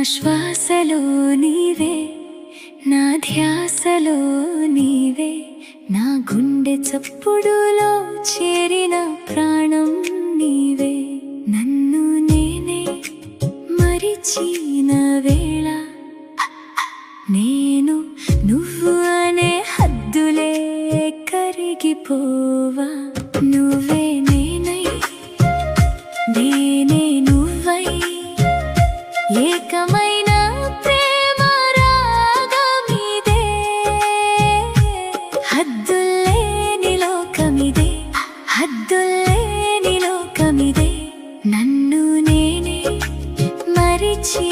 శ్వాసలో నీవే, నా ధ్యాసలో నీవే, నా గుండె చప్పుడులో చేరిన ప్రాణం నీవే. నన్ను నేనే మరిచిన వేళ నేను నువ్వు అనే హద్దులే కరిగిపోవా. నువ్వే నేనై నేనే నువ్వై ఏకమైన ప్రేమ రాగమిదే. హద్దుల్లేని లోకమిదే, హద్దుల్లేని లోకమిదే. నన్ను నేనే మరిచి